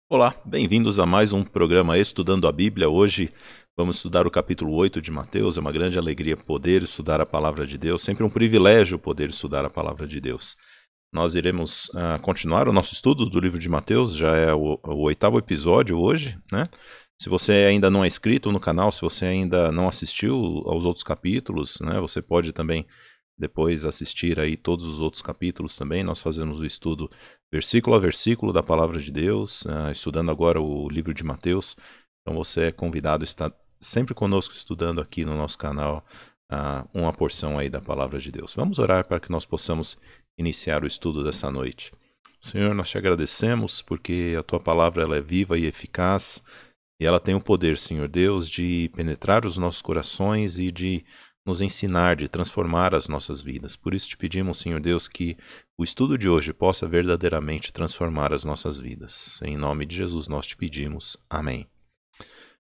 Olá, bem-vindos a mais um programa Estudando a Bíblia. Hoje vamos estudar o capítulo 8 de Mateus. É uma grande alegria poder estudar a palavra de Deus, sempre um privilégio poder estudar a palavra de Deus. Nós iremos continuar o nosso estudo do livro de Mateus, já é o oitavo episódio hoje, né? Se você ainda não é inscrito no canal, se você ainda não assistiu aos outros capítulos, né, você pode também depois assistir aí todos os outros capítulos também. Nós fazemos o estudo versículo a versículo da palavra de Deus, estudando agora o livro de Mateus. Então você é convidado a estar sempre conosco estudando aqui no nosso canal uma porção aí da palavra de Deus. Vamos orar para que nós possamos iniciar o estudo dessa noite. Senhor, nós te agradecemos porque a tua palavra ela é viva e eficaz e ela tem o poder, Senhor Deus, de penetrar os nossos corações e de nos ensinar, de transformar as nossas vidas. Por isso te pedimos, Senhor Deus, que o estudo de hoje possa verdadeiramente transformar as nossas vidas. Em nome de Jesus nós te pedimos. Amém.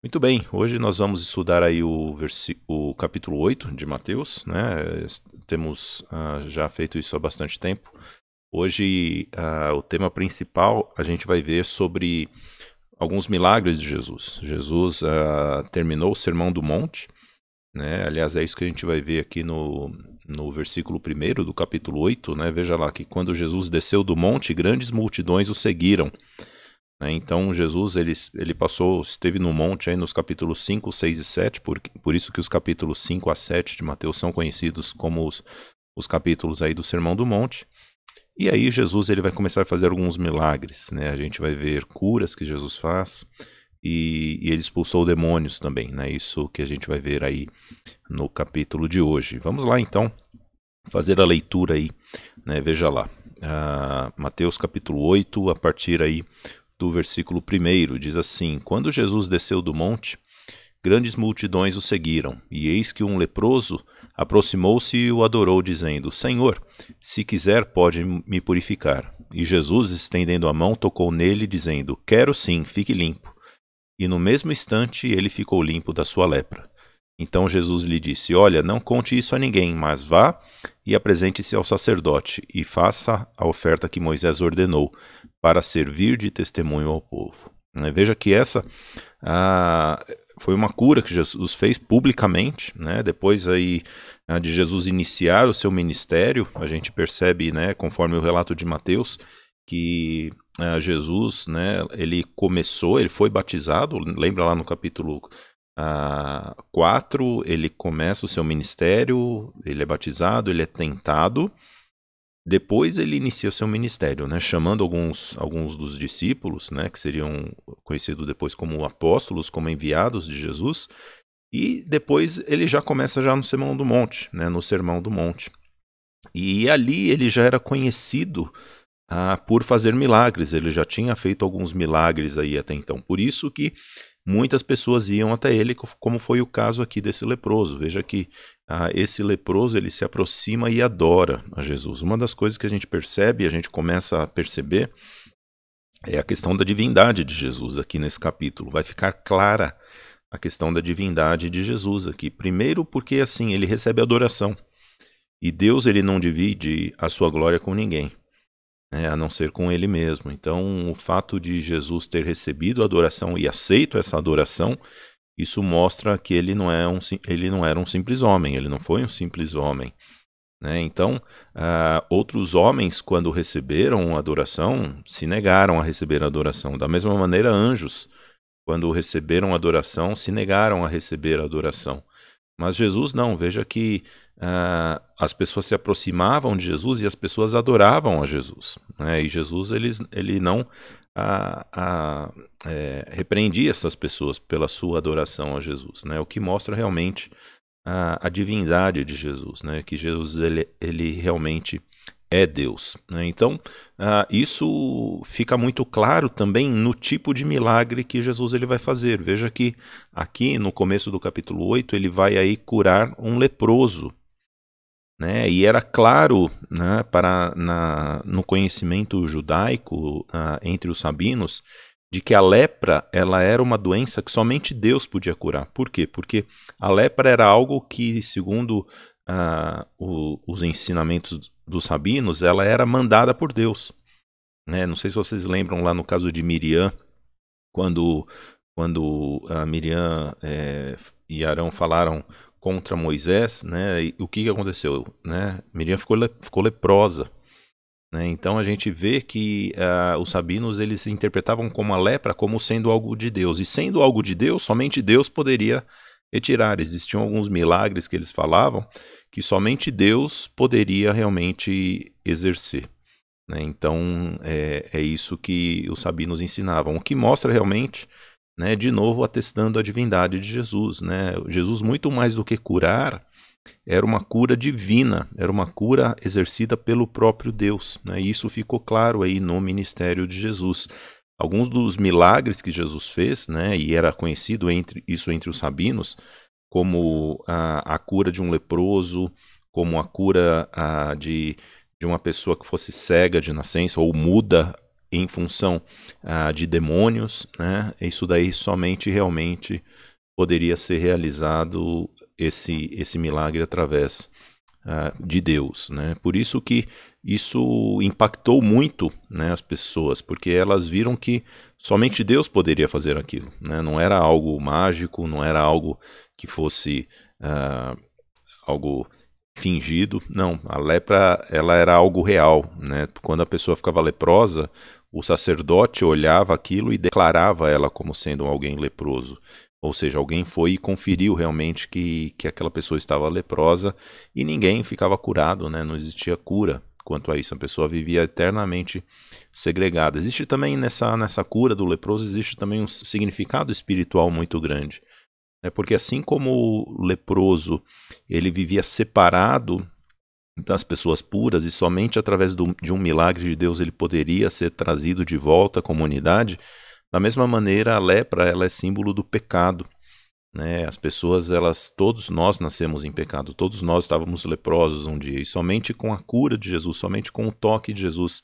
Muito bem, hoje nós vamos estudar aí o capítulo 8 de Mateus, né? Temos já feito isso há bastante tempo. Hoje o tema principal a gente vai ver sobre alguns milagres de Jesus. Jesus terminou o Sermão do Monte, né? Aliás, é isso que a gente vai ver aqui no versículo 1 do capítulo 8, né? Veja lá que quando Jesus desceu do monte, grandes multidões o seguiram, né? Então Jesus ele esteve no monte aí nos capítulos 5, 6 e 7, por isso que os capítulos 5 a 7 de Mateus são conhecidos como os capítulos aí do Sermão do Monte. E aí Jesus ele vai começar a fazer alguns milagres, né? A gente vai ver curas que Jesus faz, e ele expulsou demônios também, né? Isso que a gente vai ver aí no capítulo de hoje. Vamos lá então fazer a leitura aí, né? Veja lá, Mateus capítulo 8, a partir aí do versículo 1, diz assim: Quando Jesus desceu do monte, grandes multidões o seguiram, e eis que um leproso aproximou-se e o adorou, dizendo: Senhor, se quiser, pode me purificar. E Jesus, estendendo a mão, tocou nele, dizendo: Quero sim, fique limpo. E no mesmo instante ele ficou limpo da sua lepra. Então Jesus lhe disse: Olha, não conte isso a ninguém, mas vá e apresente-se ao sacerdote e faça a oferta que Moisés ordenou para servir de testemunho ao povo. Veja que essa foi uma cura que Jesus fez publicamente, né? Depois aí de Jesus iniciar o seu ministério, a gente percebe, né, conforme o relato de Mateus, que Jesus, né, ele foi batizado, lembra lá no capítulo 4, ele começa o seu ministério, ele é batizado, ele é tentado, depois ele inicia o seu ministério, né, chamando alguns dos discípulos, né, que seriam conhecidos depois como apóstolos, como enviados de Jesus, e depois ele já começa já no Sermão do Monte, né, no Sermão do Monte. E ali ele já era conhecido por fazer milagres. Ele já tinha feito alguns milagres aí até então. Por isso que muitas pessoas iam até ele, como foi o caso aqui desse leproso. Veja que esse leproso ele se aproxima e adora a Jesus. Uma das coisas que a gente percebe, a gente começa a perceber, é a questão da divindade de Jesus aqui nesse capítulo. Vai ficar clara a questão da divindade de Jesus aqui. Primeiro porque assim, ele recebe adoração. E Deus ele não divide a sua glória com ninguém, a não ser com ele mesmo. Então, o fato de Jesus ter recebido a adoração e aceito essa adoração, isso mostra que ele não era um simples homem, ele não foi um simples homem. Então, outros homens, quando receberam a adoração, se negaram a receber a adoração. Da mesma maneira, anjos, quando receberam a adoração, se negaram a receber a adoração. Mas Jesus não, veja que as pessoas se aproximavam de Jesus e as pessoas adoravam a Jesus, né? E Jesus ele não repreendia essas pessoas pela sua adoração a Jesus, né? O que mostra realmente a divindade de Jesus, né? Que Jesus ele realmente é Deus, né? Então isso fica muito claro também no tipo de milagre que Jesus ele vai fazer. Veja que aqui no começo do capítulo 8 ele vai aí curar um leproso, né? E era claro, né, no conhecimento judaico entre os rabinos, de que a lepra ela era uma doença que somente Deus podia curar. Por quê? Porque a lepra era algo que, segundo os ensinamentos dos rabinos, ela era mandada por Deus, né? Não sei se vocês lembram lá no caso de Miriam, quando, quando a Miriam e Arão falaram contra Moisés, né, e o que aconteceu? Né? Miriam ficou leprosa. Né? Então a gente vê que os rabinos eles interpretavam como a lepra como sendo algo de Deus. E sendo algo de Deus, somente Deus poderia retirar. Existiam alguns milagres que eles falavam que somente Deus poderia realmente exercer. Né? Então é isso que os rabinos ensinavam, o que mostra realmente, né, de novo atestando a divindade de Jesus. Né? Jesus, muito mais do que curar, era uma cura divina, era uma cura exercida pelo próprio Deus. Né? E isso ficou claro aí no ministério de Jesus. Alguns dos milagres que Jesus fez, né, e era conhecido entre os rabinos, como a cura de um leproso, como a cura de uma pessoa que fosse cega de nascença ou muda em função de demônios, né? Isso daí somente realmente poderia ser realizado esse milagre através de Deus, né? Por isso que isso impactou muito, né, as pessoas, porque elas viram que somente Deus poderia fazer aquilo, né? Não era algo mágico, não era algo que fosse algo fingido, não. A lepra ela era algo real, né? Quando a pessoa ficava leprosa, o sacerdote olhava aquilo e declarava ela como sendo alguém leproso. Ou seja, alguém foi e conferiu realmente que aquela pessoa estava leprosa e ninguém ficava curado, né? Não existia cura quanto a isso. A pessoa vivia eternamente segregada. Existe também nessa cura do leproso, existe também um significado espiritual muito grande. Porque assim como o leproso ele vivia separado das pessoas puras e somente através de um milagre de Deus ele poderia ser trazido de volta à comunidade, da mesma maneira a lepra ela é símbolo do pecado. Né? As pessoas, todos nós nascemos em pecado, todos nós estávamos leprosos um dia, e somente com a cura de Jesus, somente com o toque de Jesus,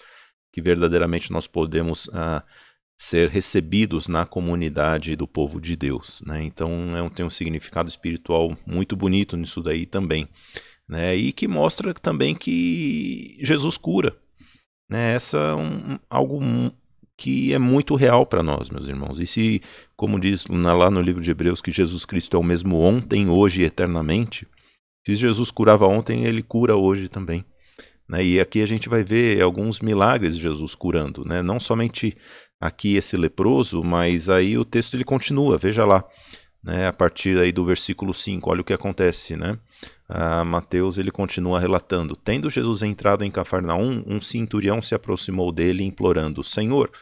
que verdadeiramente nós podemos ser recebidos na comunidade do povo de Deus. Né? Então tem um significado espiritual muito bonito nisso daí também. Né? E que mostra também que Jesus cura. Né? Essa é algo que é muito real para nós, meus irmãos. E se, como diz lá no livro de Hebreus, que Jesus Cristo é o mesmo ontem, hoje e eternamente, se Jesus curava ontem, ele cura hoje também. Né? E aqui a gente vai ver alguns milagres de Jesus curando, né? Não somente aqui esse leproso, mas aí o texto ele continua, veja lá, né? A partir aí do versículo 5, olha o que acontece, né? Mateus ele continua relatando: tendo Jesus entrado em Cafarnaum, um centurião se aproximou dele implorando: Senhor,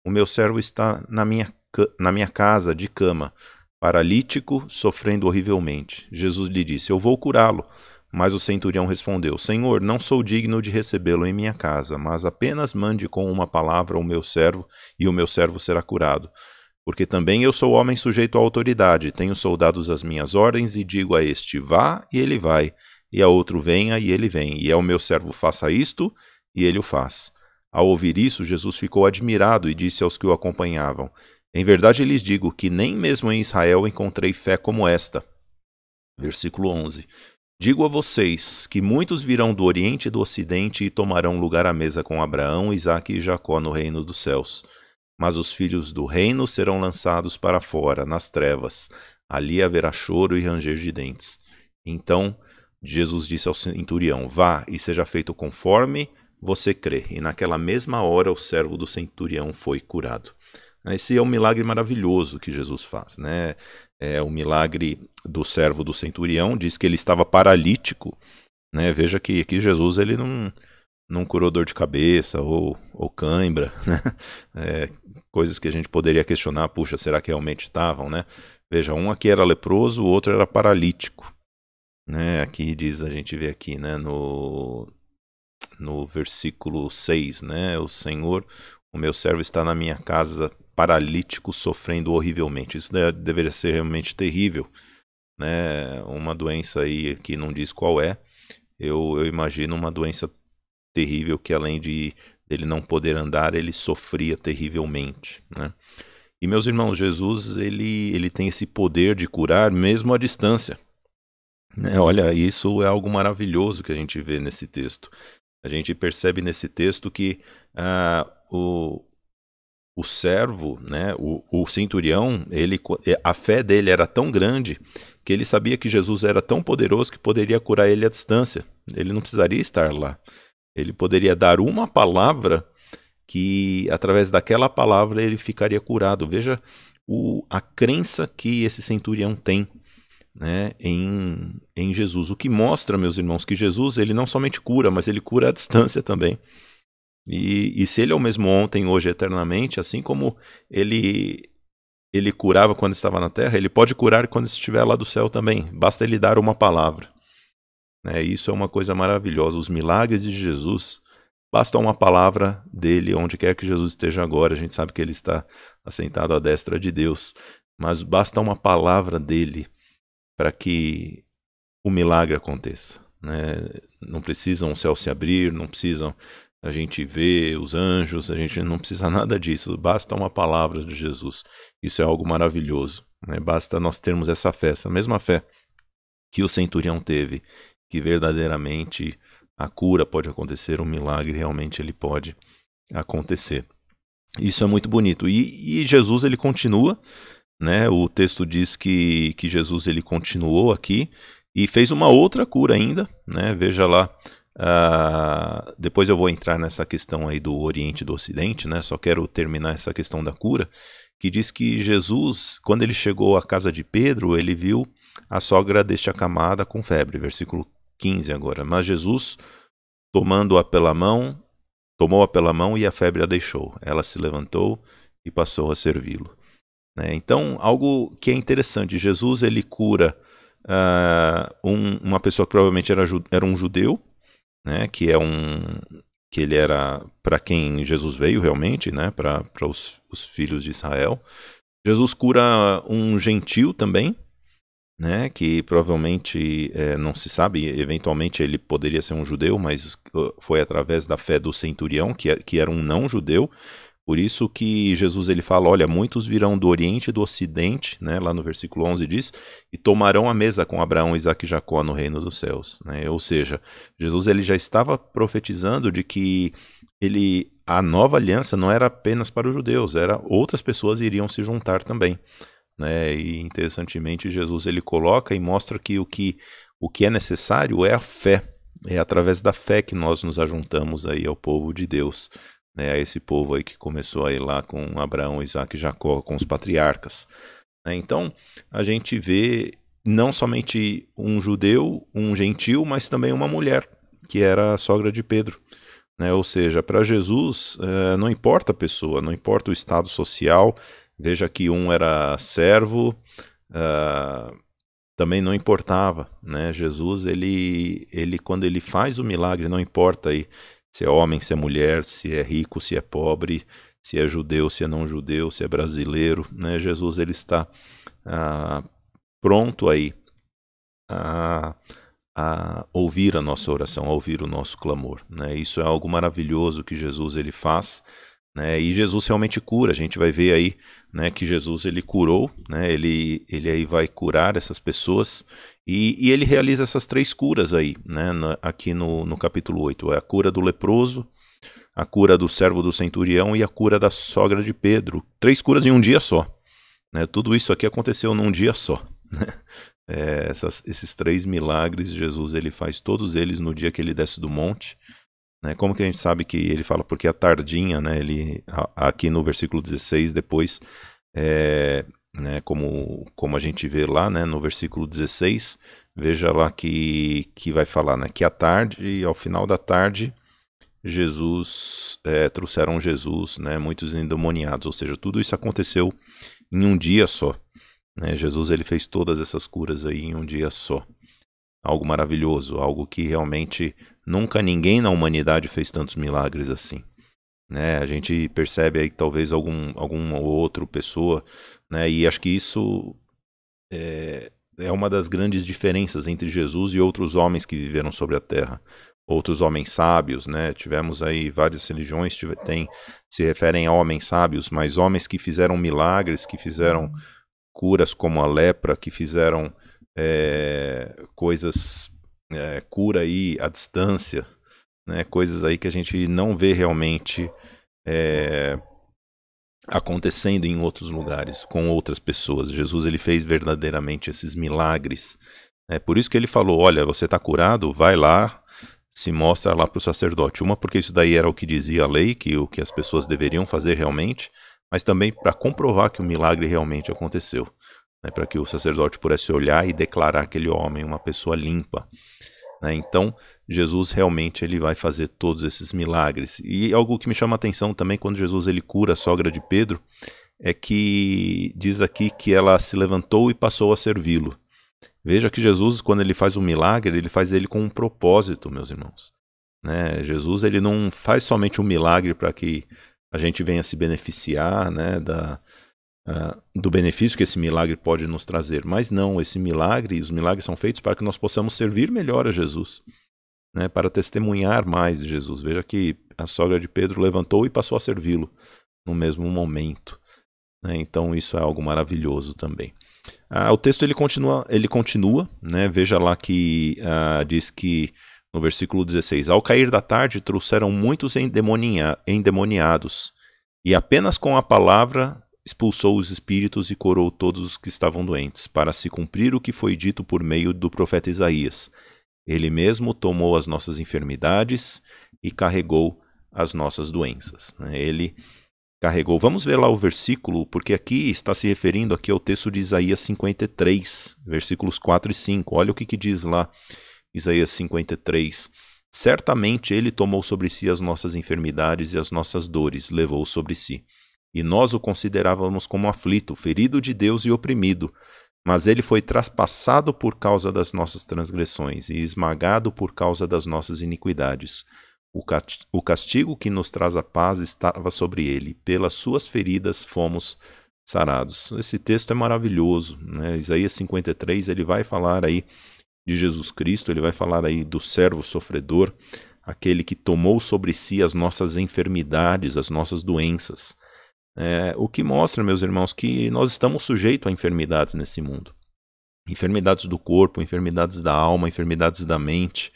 o meu servo está na minha casa de cama, paralítico, sofrendo horrivelmente. Jesus lhe disse: eu vou curá-lo. Mas o centurião respondeu: Senhor, não sou digno de recebê-lo em minha casa, mas apenas mande com uma palavra ao meu servo, e o meu servo será curado. Porque também eu sou homem sujeito à autoridade, tenho soldados às minhas ordens, e digo a este: vá, e ele vai, e a outro: venha, e ele vem, e ao meu servo: faça isto, e ele o faz. Ao ouvir isso, Jesus ficou admirado e disse aos que o acompanhavam: em verdade lhes digo que nem mesmo em Israel encontrei fé como esta. Versículo 11. Digo a vocês que muitos virão do Oriente e do Ocidente e tomarão lugar à mesa com Abraão, Isaque e Jacó no reino dos céus. Mas os filhos do reino serão lançados para fora, nas trevas. Ali haverá choro e ranger de dentes. Então Jesus disse ao centurião: vá e seja feito conforme você crê. E naquela mesma hora o servo do centurião foi curado. Esse é um milagre maravilhoso que Jesus faz, né? É o milagre do servo do centurião, diz que ele estava paralítico, né? Veja que aqui Jesus ele não curou dor de cabeça ou cãibra, né? Coisas que a gente poderia questionar, puxa, será que realmente estavam, né? Veja, um aqui era leproso, o outro era paralítico, né? Aqui diz, a gente vê aqui, né, no versículo 6, né? O Senhor, o meu servo está na minha casa paralítico, sofrendo horrivelmente. Isso deveria ser realmente terrível, né? Uma doença aí que não diz qual é. Eu imagino uma doença terrível que além de ele não poder andar, ele sofria terrivelmente, né? E meus irmãos, Jesus ele tem esse poder de curar mesmo à distância. Né? Olha, isso é algo maravilhoso que a gente vê nesse texto. A gente percebe nesse texto que o o servo, né, o centurião, a fé dele era tão grande que ele sabia que Jesus era tão poderoso que poderia curar ele à distância. Ele não precisaria estar lá. Ele poderia dar uma palavra que, através daquela palavra, ele ficaria curado. Veja a crença que esse centurião tem, né, em Jesus. O que mostra, meus irmãos, que Jesus ele não somente cura, mas ele cura à distância também. E se ele é o mesmo ontem, hoje, eternamente, assim como ele curava quando estava na terra, ele pode curar quando estiver lá do céu também. Basta ele dar uma palavra. Isso é uma coisa maravilhosa. Os milagres de Jesus, basta uma palavra dele, onde quer que Jesus esteja agora. A gente sabe que ele está assentado à destra de Deus, mas basta uma palavra dele para que o milagre aconteça. Não precisam o céu se abrir, não precisam a gente ver os anjos, a gente não precisa nada disso, basta uma palavra de Jesus. Isso é algo maravilhoso. Basta nós termos essa fé, essa mesma fé que o centurião teve, que verdadeiramente a cura pode acontecer, um milagre realmente ele pode acontecer. Isso é muito bonito. E Jesus ele continua, né? O texto diz que Jesus ele continuou aqui e fez uma outra cura ainda, né? Veja lá, depois eu vou entrar nessa questão aí do Oriente e do Ocidente, né? Só quero terminar essa questão da cura, que diz que Jesus, quando ele chegou à casa de Pedro, ele viu a sogra deste acamada com febre, versículo 15 agora. Mas Jesus, tomou-a pela mão e a febre a deixou. Ela se levantou e passou a servi-lo. Então, algo que é interessante, Jesus ele cura uma pessoa que provavelmente era um judeu, né, que ele era para quem Jesus veio realmente, né, para os filhos de Israel. Jesus cura um gentil também, né, que provavelmente não se sabe, eventualmente ele poderia ser um judeu, mas foi através da fé do centurião, que era um não judeu. Por isso que Jesus ele fala, olha, muitos virão do Oriente e do Ocidente, né, lá no versículo 11 diz, e tomarão a mesa com Abraão, Isaque e Jacó no reino dos céus. Ou seja, Jesus ele já estava profetizando de que a nova aliança não era apenas para os judeus, outras pessoas iriam se juntar também. E interessantemente Jesus ele coloca e mostra que o que é necessário é a fé. É através da fé que nós nos ajuntamos aí ao povo de Deus. A esse povo aí que começou aí lá com Abraão, Isaque e Jacó, com os patriarcas. Então, a gente vê não somente um judeu, um gentil, mas também uma mulher, que era a sogra de Pedro. Ou seja, para Jesus, não importa a pessoa, não importa o estado social. Veja que um era servo, também não importava. Jesus, ele quando ele faz o milagre, não importa aí se é homem, se é mulher, se é rico, se é pobre, se é judeu, se é não judeu, se é brasileiro, Jesus ele está pronto aí a ouvir a nossa oração, a ouvir o nosso clamor. Isso é algo maravilhoso que Jesus ele faz, e Jesus realmente cura. A gente vai ver aí, que Jesus ele curou, ele aí vai curar essas pessoas. E ele realiza essas 3 curas aí, aqui no capítulo 8. É a cura do leproso, a cura do servo do centurião e a cura da sogra de Pedro. 3 curas em um dia só. Tudo isso aqui aconteceu num dia só. Esses 3 milagres, Jesus ele faz todos eles no dia que ele desce do monte. Como que a gente sabe que ele fala? Porque a tardinha, aqui no versículo 16, depois... como a gente vê lá, no versículo 16, veja lá que vai falar, que à tarde e ao final da tarde trouxeram Jesus, muitos endemoniados, ou seja, tudo isso aconteceu em um dia só. Jesus ele fez todas essas curas aí em um dia só. Algo maravilhoso, algo que realmente nunca ninguém na humanidade fez tantos milagres assim. A gente percebe aí que talvez alguma outra pessoa, e acho que isso é uma das grandes diferenças entre Jesus e outros homens que viveram sobre a terra. Outros homens sábios, tivemos aí várias religiões se referem a homens sábios, mas homens que fizeram milagres, que fizeram curas como a lepra, que fizeram coisas, cura aí à distância, coisas aí que a gente não vê realmente acontecendo em outros lugares, com outras pessoas. Jesus ele fez verdadeiramente esses milagres. É por isso que ele falou, olha, você está curado, vai lá, se mostra lá para o sacerdote. Uma, porque isso daí era o que dizia a lei, que o que as pessoas deveriam fazer realmente, mas também para comprovar que o milagre realmente aconteceu. Né, para que o sacerdote pudesse olhar e declarar aquele homem uma pessoa limpa. Né? Então, Jesus realmente ele vai fazer todos esses milagres. E algo que me chama a atenção também quando Jesus ele cura a sogra de Pedro, é que diz aqui que ela se levantou e passou a servi-lo. Veja que Jesus, quando ele faz um milagre, ele faz ele com um propósito, meus irmãos. Né? Jesus ele não faz somente um milagre para que a gente venha se beneficiar, né, do benefício que esse milagre pode nos trazer. Mas não, os milagres são feitos para que nós possamos servir melhor a Jesus, né, para testemunhar mais de Jesus. Veja que a sogra de Pedro levantou e passou a servi-lo no mesmo momento. Né, então isso é algo maravilhoso também. O texto ele continua, né, veja lá que diz que no versículo 16, ao cair da tarde trouxeram muitos endemoniados, e apenas com a palavra expulsou os espíritos e curou todos os que estavam doentes, para se cumprir o que foi dito por meio do profeta Isaías. Ele mesmo tomou as nossas enfermidades e carregou as nossas doenças. Ele carregou. Vamos ver lá o versículo, porque aqui está se referindo aqui ao texto de Isaías 53, versículos 4 e 5. Olha o que diz lá, Isaías 53. Certamente ele tomou sobre si as nossas enfermidades e as nossas dores levou sobre si. E nós o considerávamos como aflito, ferido de Deus e oprimido. Mas ele foi traspassado por causa das nossas transgressões e esmagado por causa das nossas iniquidades. O castigo que nos traz a paz estava sobre ele. Pelas suas feridas fomos sarados. Esse texto é maravilhoso, né? Isaías 53, ele vai falar aí de Jesus Cristo, ele vai falar aí do servo sofredor, aquele que tomou sobre si as nossas enfermidades, as nossas doenças. O que mostra, meus irmãos, que nós estamos sujeitos a enfermidades nesse mundo. Enfermidades do corpo, enfermidades da alma, enfermidades da mente,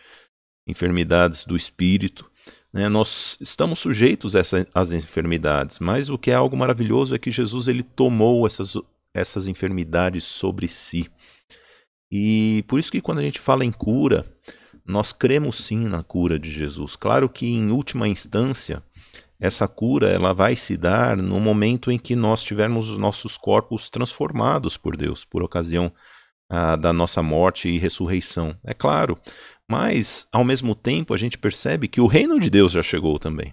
enfermidades do espírito. Nós estamos sujeitos às enfermidades, mas o que é algo maravilhoso é que Jesus ele tomou essas enfermidades sobre si. E por isso que quando a gente fala em cura, nós cremos sim na cura de Jesus. Claro que em última instância, essa cura ela vai se dar no momento em que nós tivermos os nossos corpos transformados por Deus, por ocasião da nossa morte e ressurreição. É claro, mas ao mesmo tempo a gente percebe que o reino de Deus já chegou também.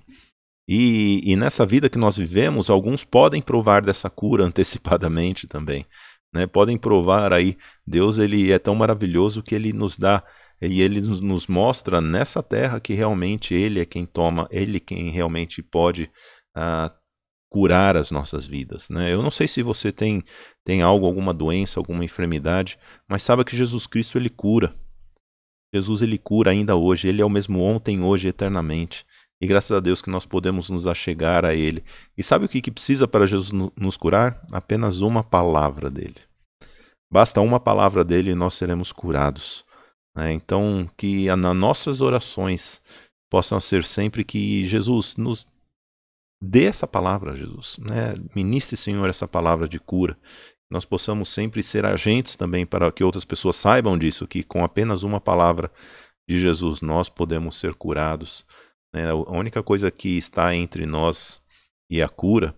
E nessa vida que nós vivemos, alguns podem provar dessa cura antecipadamente também. Né? Podem provar aí, Deus ele é tão maravilhoso que ele nos dá. E ele nos mostra nessa terra que realmente ele é quem toma, ele quem realmente pode curar as nossas vidas. Né? Eu não sei se você tem alguma doença, alguma enfermidade, mas saiba que Jesus Cristo ele cura. Jesus ele cura ainda hoje, ele é o mesmo ontem, hoje e eternamente. E graças a Deus que nós podemos nos achegar a ele. E sabe o que precisa para Jesus nos curar? Apenas uma palavra dele. Basta uma palavra dele e nós seremos curados. Então, que nas nossas orações possam ser sempre que Jesus nos dê essa palavra, Jesus. Né? Ministre, Senhor, essa palavra de cura. Nós possamos sempre ser agentes também para que outras pessoas saibam disso, que com apenas uma palavra de Jesus nós podemos ser curados. Né? A única coisa que está entre nós e a cura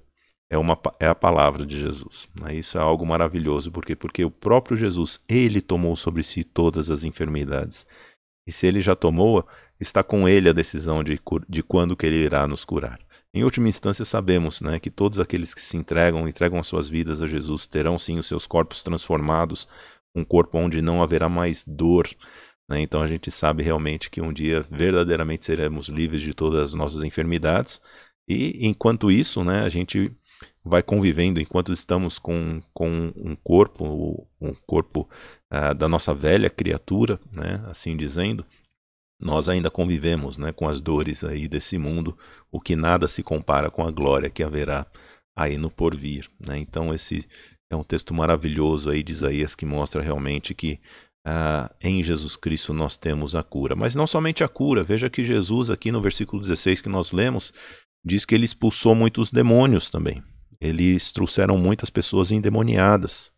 é a palavra de Jesus. Isso é algo maravilhoso, porque o próprio Jesus, ele tomou sobre si todas as enfermidades. E se ele já tomou, está com ele a decisão de quando que ele irá nos curar. Em última instância, sabemos, né, que todos aqueles que se entregam as suas vidas a Jesus, terão sim os seus corpos transformados, um corpo onde não haverá mais dor. Né? Então a gente sabe realmente que um dia verdadeiramente seremos livres de todas as nossas enfermidades. E enquanto isso, né, a gente vai convivendo, enquanto estamos com um corpo da nossa velha criatura, né, assim dizendo, nós ainda convivemos, né, com as dores aí desse mundo, o que nada se compara com a glória que haverá aí no porvir. Né? Então esse é um texto maravilhoso aí de Isaías que mostra realmente que em Jesus Cristo nós temos a cura. Mas não somente a cura, veja que Jesus aqui no versículo 16 que nós lemos, diz que ele expulsou muitos demônios também. Eles trouxeram muitas pessoas endemoniadas,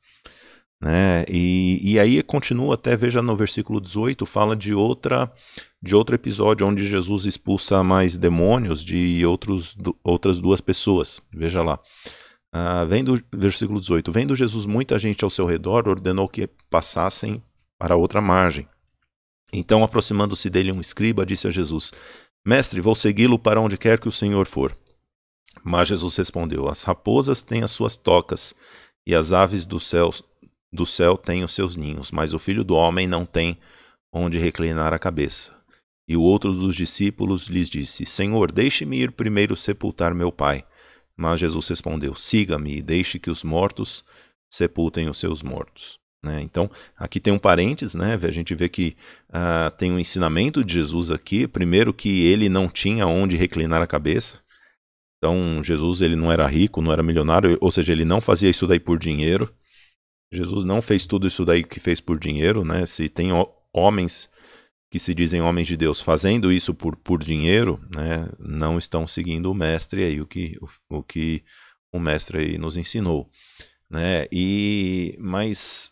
né? E aí continua até, veja no versículo 18, fala de outro episódio onde Jesus expulsa mais demônios de outras duas pessoas. Veja lá. Versículo 18. Vendo Jesus muita gente ao seu redor, ordenou que passassem para outra margem. Então, aproximando-se dele um escriba, disse a Jesus: Mestre, vou segui-lo para onde quer que o Senhor for. Mas Jesus respondeu: As raposas têm as suas tocas, e as aves do céu têm os seus ninhos, mas o Filho do Homem não tem onde reclinar a cabeça. E o outro dos discípulos lhes disse: Senhor, deixe-me ir primeiro sepultar meu pai. Mas Jesus respondeu: Siga-me e deixe que os mortos sepultem os seus mortos. Né? Então, aqui tem um parênteses, né? A gente vê que tem um ensinamento de Jesus aqui. Primeiro, que ele não tinha onde reclinar a cabeça. Então, Jesus ele não era rico, não era milionário, ou seja, ele não fazia isso daí por dinheiro. Jesus não fez tudo isso daí que fez por dinheiro, né? Se tem homens que se dizem homens de Deus fazendo isso por dinheiro, né? Não estão seguindo o mestre aí, o que o mestre aí nos ensinou, né? Mas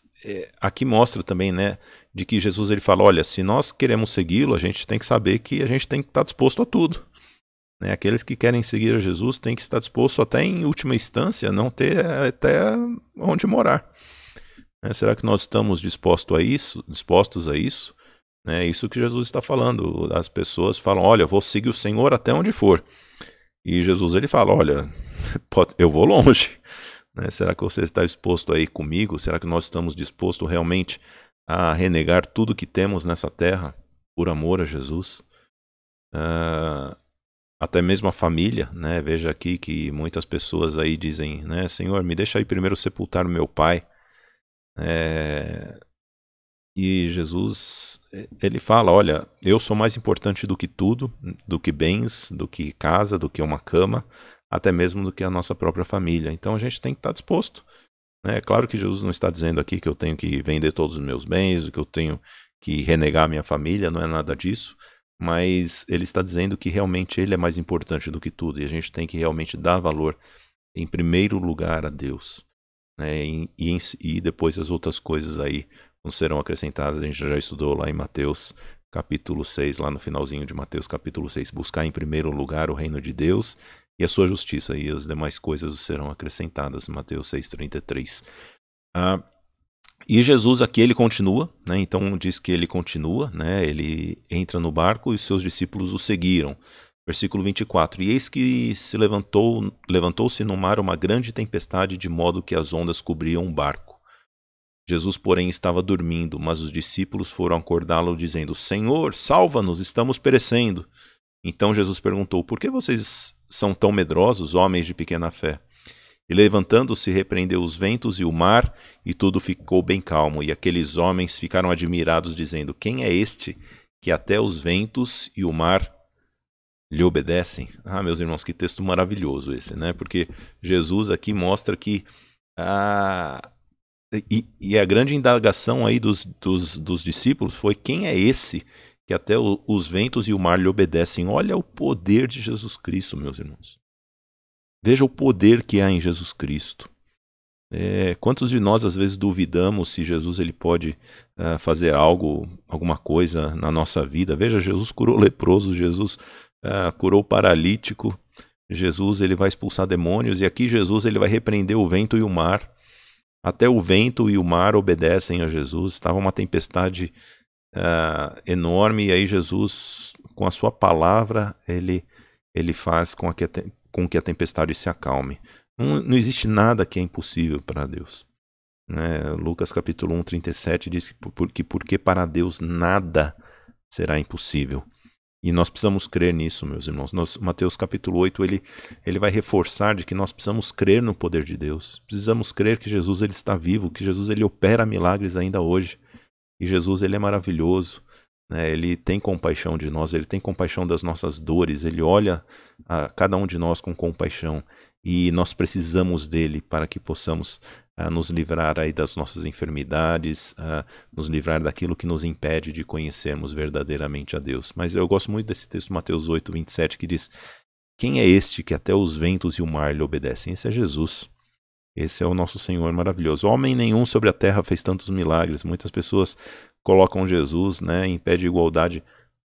aqui mostra também, né, de que Jesus ele fala, olha, se nós queremos segui-lo, a gente tem que saber que a gente tem que estar disposto a tudo. Né? Aqueles que querem seguir a Jesus têm que estar dispostos até em última instância, não ter até onde morar. Será que nós estamos dispostos a isso? É isso que Jesus está falando. As pessoas falam, olha, vou seguir o Senhor até onde for. E Jesus ele fala, olha, eu vou longe. Será que você está disposto a ir comigo? Será que nós estamos dispostos realmente a renegar tudo que temos nessa terra por amor a Jesus? Até mesmo a família, né? Veja aqui que muitas pessoas aí dizem, né, Senhor, me deixa aí primeiro sepultar o meu pai. E Jesus, ele fala, olha, eu sou mais importante do que tudo, do que bens, do que casa, do que uma cama, até mesmo do que a nossa própria família. Então a gente tem que estar disposto. É claro que Jesus não está dizendo aqui que eu tenho que vender todos os meus bens, que eu tenho que renegar a minha família, não é nada disso. Mas ele está dizendo que realmente ele é mais importante do que tudo. E a gente tem que realmente dar valor, em primeiro lugar, a Deus. Né? E depois as outras coisas aí não serão acrescentadas. A gente já estudou lá em Mateus capítulo 6, lá no finalzinho de Mateus capítulo 6. Buscar em primeiro lugar o reino de Deus e a sua justiça, e as demais coisas serão acrescentadas. Mateus 6,33. E Jesus aqui ele continua, né? Então diz que ele continua, né? Ele entra no barco e seus discípulos o seguiram. Versículo 24, e eis que se levantou-se no mar uma grande tempestade, de modo que as ondas cobriam o barco. Jesus, porém, estava dormindo, mas os discípulos foram acordá-lo, dizendo, Senhor, salva-nos, estamos perecendo. Então Jesus perguntou, por que vocês são tão medrosos, homens de pequena fé? E levantando-se, repreendeu os ventos e o mar, e tudo ficou bem calmo. E aqueles homens ficaram admirados, dizendo, quem é este que até os ventos e o mar lhe obedecem? Meus irmãos, que texto maravilhoso esse, né? Porque Jesus aqui mostra que e a grande indagação aí dos discípulos foi, quem é esse que até os ventos e o mar lhe obedecem? Olha o poder de Jesus Cristo, meus irmãos. Veja o poder que há em Jesus Cristo. Quantos de nós às vezes duvidamos se Jesus ele pode fazer alguma coisa na nossa vida? Veja, Jesus curou leproso, Jesus curou paralítico, Jesus ele vai expulsar demônios, e aqui Jesus ele vai repreender o vento e o mar. Até o vento e o mar obedecem a Jesus. Estava uma tempestade enorme, e aí Jesus, com a sua palavra, ele faz com que a tempestade se acalme. Não existe nada que é impossível para Deus. Lucas capítulo 1, 37 diz que porque para Deus nada será impossível. E nós precisamos crer nisso, meus irmãos. Mateus capítulo 8, ele vai reforçar de que nós precisamos crer no poder de Deus. Precisamos crer que Jesus ele está vivo, que Jesus ele opera milagres ainda hoje. E Jesus ele é maravilhoso. Ele tem compaixão de nós, ele tem compaixão das nossas dores, ele olha a cada um de nós com compaixão, e nós precisamos dele para que possamos nos livrar aí das nossas enfermidades, nos livrar daquilo que nos impede de conhecermos verdadeiramente a Deus. Mas eu gosto muito desse texto de Mateus 8, 27, que diz, Quem é este que até os ventos e o mar lhe obedecem? Esse é Jesus. Esse é o nosso Senhor maravilhoso. Homem nenhum sobre a terra fez tantos milagres. Muitas pessoas colocam Jesus, né, em pé de igualdade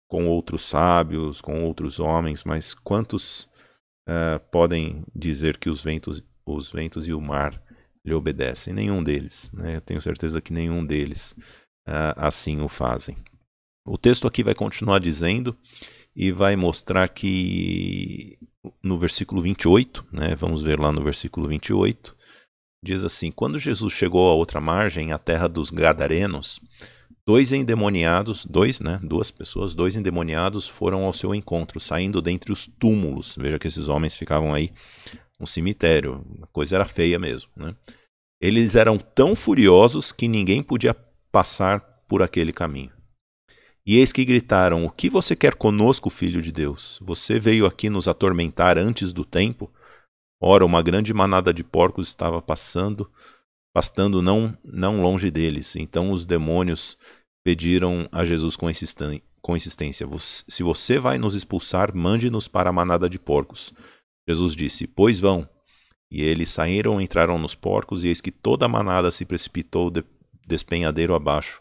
com outros sábios, com outros homens, mas quantos podem dizer que os ventos e o mar lhe obedecem? Nenhum deles. Né? Eu tenho certeza que nenhum deles assim o fazem. O texto aqui vai continuar dizendo e vai mostrar que no versículo 28, né, vamos ver lá no versículo 28, diz assim: quando Jesus chegou à outra margem, a terra dos Gadarenos, dois endemoniados foram ao seu encontro, saindo dentre os túmulos. Veja que esses homens ficavam aí no cemitério, a coisa era feia mesmo, né? Eles eram tão furiosos que ninguém podia passar por aquele caminho. E eis que gritaram: o que você quer conosco, filho de Deus? Você veio aqui nos atormentar antes do tempo? Ora, uma grande manada de porcos estava pastando não longe deles. Então os demônios pediram a Jesus com insistência: se você vai nos expulsar, mande-nos para a manada de porcos. Jesus disse: pois vão. E eles saíram, entraram nos porcos, e eis que toda a manada se precipitou despenhadeiro abaixo,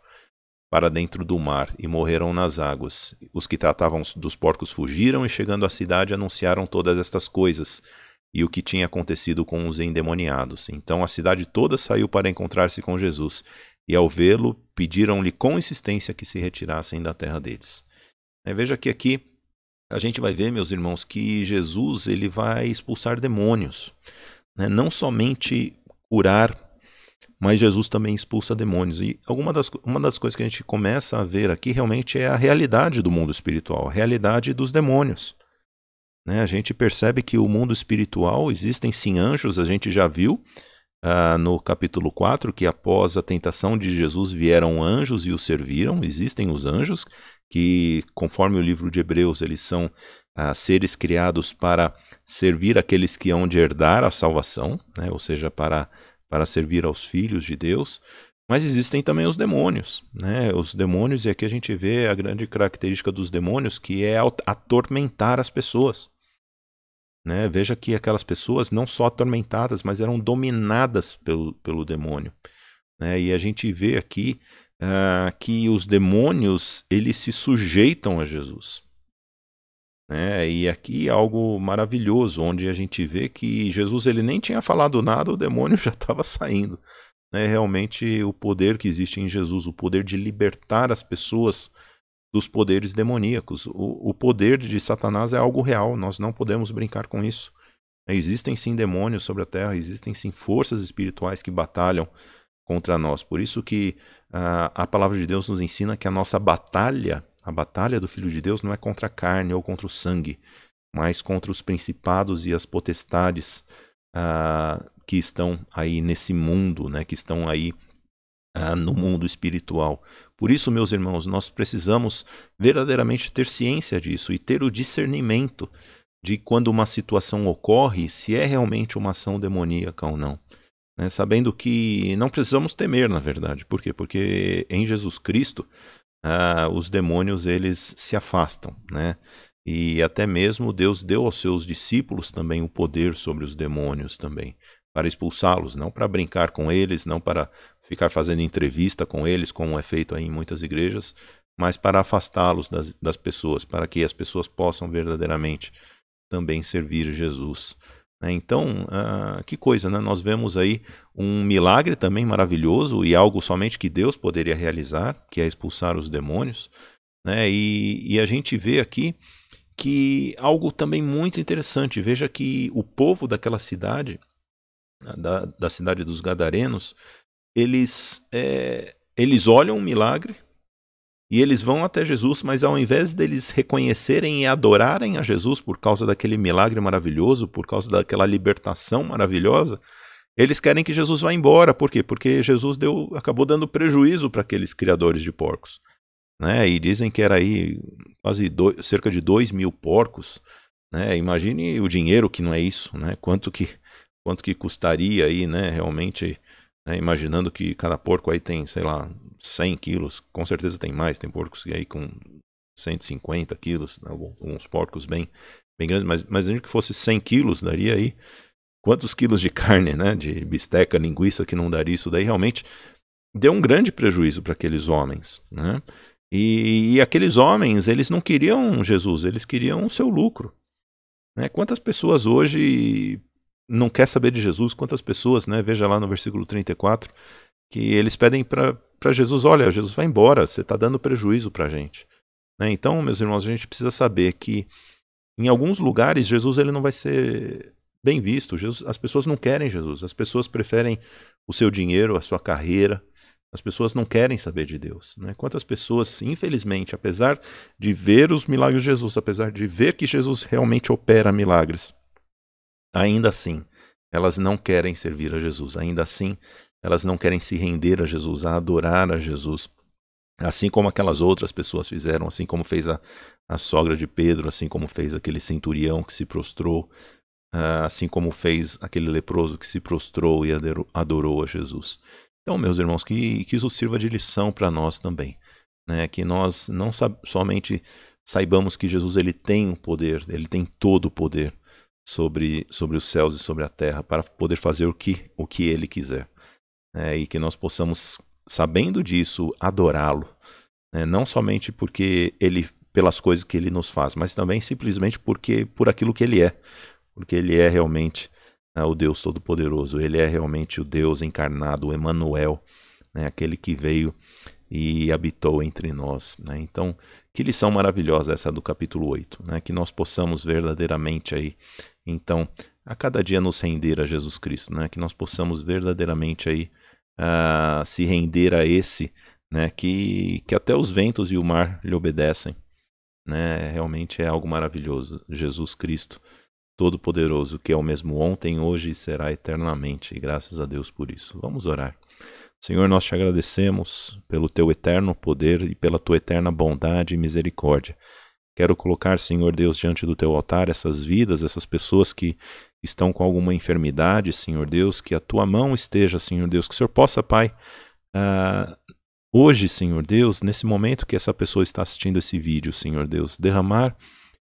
para dentro do mar, e morreram nas águas. Os que tratavam dos porcos fugiram, e chegando à cidade anunciaram todas estas coisas, e o que tinha acontecido com os endemoniados. Então a cidade toda saiu para encontrar-se com Jesus, e ao vê-lo, pediram-lhe com insistência que se retirassem da terra deles. Veja que aqui a gente vai ver, meus irmãos, que Jesus ele vai expulsar demônios. Não somente curar, mas Jesus também expulsa demônios. E uma das coisas que a gente começa a ver aqui realmente é a realidade do mundo espiritual, a realidade dos demônios. A gente percebe que o mundo espiritual existem sim anjos, a gente já viu no capítulo 4 que após a tentação de Jesus vieram anjos e o serviram. Existem os anjos que, conforme o livro de Hebreus, eles são seres criados para servir aqueles que hão de herdar a salvação, ou seja, para servir aos filhos de Deus. Mas existem também os demônios. Os demônios, e aqui a gente vê a grande característica dos demônios, que é atormentar as pessoas. Veja que aquelas pessoas não só atormentadas, mas eram dominadas pelo demônio. E a gente vê aqui que os demônios eles se sujeitam a Jesus. E aqui algo maravilhoso, onde a gente vê que Jesus ele nem tinha falado nada, o demônio já estava saindo. Realmente o poder que existe em Jesus, o poder de libertar as pessoas dos poderes demoníacos. O poder de Satanás é algo real, nós não podemos brincar com isso. Existem sim demônios sobre a terra, existem sim forças espirituais que batalham contra nós. Por isso que a palavra de Deus nos ensina que a nossa batalha, a batalha do Filho de Deus não é contra a carne ou contra o sangue, mas contra os principados e as potestades que estão aí nesse mundo, que estão aí no mundo espiritual. Por isso, meus irmãos, nós precisamos verdadeiramente ter ciência disso e ter o discernimento de quando uma situação ocorre, se é realmente uma ação demoníaca ou não. Sabendo que não precisamos temer, na verdade. Por quê? Porque em Jesus Cristo, os demônios eles se afastam. E até mesmo Deus deu aos seus discípulos também o poder sobre os demônios também, para expulsá-los, não para brincar com eles, não para ficar fazendo entrevista com eles, como é feito aí em muitas igrejas, mas para afastá-los das pessoas, para que as pessoas possam verdadeiramente também servir Jesus. Então, que coisa, nós vemos aí um milagre também maravilhoso e algo somente que Deus poderia realizar, que é expulsar os demônios. E a gente vê aqui que algo também muito interessante. Veja que o povo daquela cidade, da cidade dos Gadarenos, eles olham um milagre e eles vão até Jesus, mas ao invés deles reconhecerem e adorarem a Jesus por causa daquele milagre maravilhoso, por causa daquela libertação maravilhosa, eles querem que Jesus vá embora. Por quê? Porque Jesus acabou dando prejuízo para aqueles criadores de porcos. E dizem que era aí quase cerca de 2.000 porcos. Imagine o dinheiro que não é isso, quanto que custaria aí, realmente, imaginando que cada porco aí tem, sei lá, 100 quilos, com certeza tem mais, tem porcos aí com 150 quilos, alguns porcos bem bem grande, mas imagine que fosse 100 quilos, daria aí quantos quilos de carne, né, de bisteca, linguiça, que não daria isso daí. Realmente deu um grande prejuízo para aqueles homens, né? E aqueles homens, eles não queriam Jesus, eles queriam o seu lucro, né? Quantas pessoas hoje não quer saber de Jesus? Quantas pessoas, né? Veja lá no versículo 34, que eles pedem para Jesus, olha, Jesus vai embora, você está dando prejuízo para a gente, né? Então, meus irmãos, a gente precisa saber que em alguns lugares Jesus ele não vai ser bem visto. As pessoas não querem Jesus, as pessoas preferem o seu dinheiro, a sua carreira. As pessoas não querem saber de Deus, né? Quantas pessoas, infelizmente, apesar de ver os milagres de Jesus, apesar de ver que Jesus realmente opera milagres, ainda assim, elas não querem servir a Jesus. Ainda assim, elas não querem se render a Jesus, a adorar a Jesus. Assim como aquelas outras pessoas fizeram, assim como fez a sogra de Pedro, assim como fez aquele centurião que se prostrou, assim como fez aquele leproso que se prostrou e adorou a Jesus. Então, meus irmãos, que isso sirva de lição para nós também, né? Que nós não somente saibamos que Jesus ele tem o poder, ele tem todo o poder sobre os céus e sobre a terra para poder fazer o que ele quiser, né? E que nós possamos, sabendo disso, adorá-lo, né? Não somente pelas coisas que ele nos faz, mas também simplesmente por aquilo que ele é, porque ele é realmente o Deus Todo-Poderoso, ele é realmente o Deus encarnado, o Emanuel, né, aquele que veio e habitou entre nós, né? Então, que lição maravilhosa essa do capítulo 8, né? Que nós possamos verdadeiramente aí, então, a cada dia nos render a Jesus Cristo, né? Que nós possamos verdadeiramente aí se render a esse, né? Que até os ventos e o mar lhe obedecem, né? Realmente é algo maravilhoso, Jesus Cristo Todo-Poderoso, que é o mesmo ontem, hoje e será eternamente, e graças a Deus por isso. Vamos orar. Senhor, nós te agradecemos pelo teu eterno poder e pela tua eterna bondade e misericórdia. Quero colocar, Senhor Deus, diante do teu altar essas vidas, essas pessoas que estão com alguma enfermidade, Senhor Deus, que a tua mão esteja, Senhor Deus, que o Senhor possa, Pai, hoje, Senhor Deus, nesse momento que essa pessoa está assistindo esse vídeo, Senhor Deus, derramar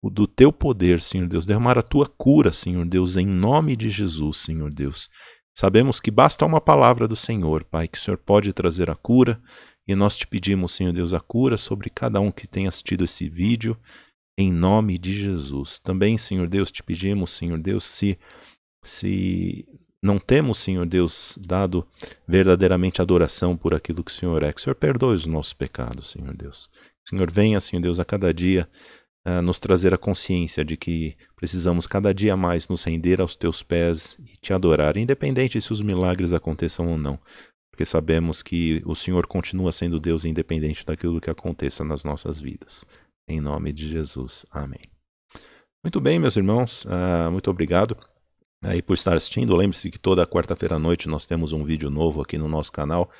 do teu poder, Senhor Deus, derramar a tua cura, Senhor Deus, em nome de Jesus, Senhor Deus. Sabemos que basta uma palavra do Senhor, Pai, que o Senhor pode trazer a cura, e nós te pedimos, Senhor Deus, a cura sobre cada um que tenha assistido esse vídeo, em nome de Jesus. Também, Senhor Deus, te pedimos, Senhor Deus, se não temos, Senhor Deus, dado verdadeiramente adoração por aquilo que o Senhor é, que o Senhor perdoe os nossos pecados, Senhor Deus. O Senhor venha, Senhor Deus, a cada dia nos trazer a consciência de que precisamos cada dia mais nos render aos teus pés e te adorar, independente se os milagres aconteçam ou não, porque sabemos que o Senhor continua sendo Deus independente daquilo que aconteça nas nossas vidas. Em nome de Jesus. Amém. Muito bem, meus irmãos, muito obrigado aí por estar assistindo. Lembre-se que toda quarta-feira à noite nós temos um vídeo novo aqui no nosso canal.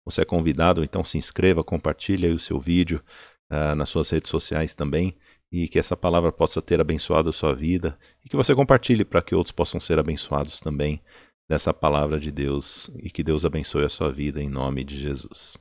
Você é convidado, então se inscreva, compartilhe aí o seu vídeo nas suas redes sociais também, e que essa palavra possa ter abençoado a sua vida e que você compartilhe para que outros possam ser abençoados também dessa palavra de Deus, e que Deus abençoe a sua vida em nome de Jesus.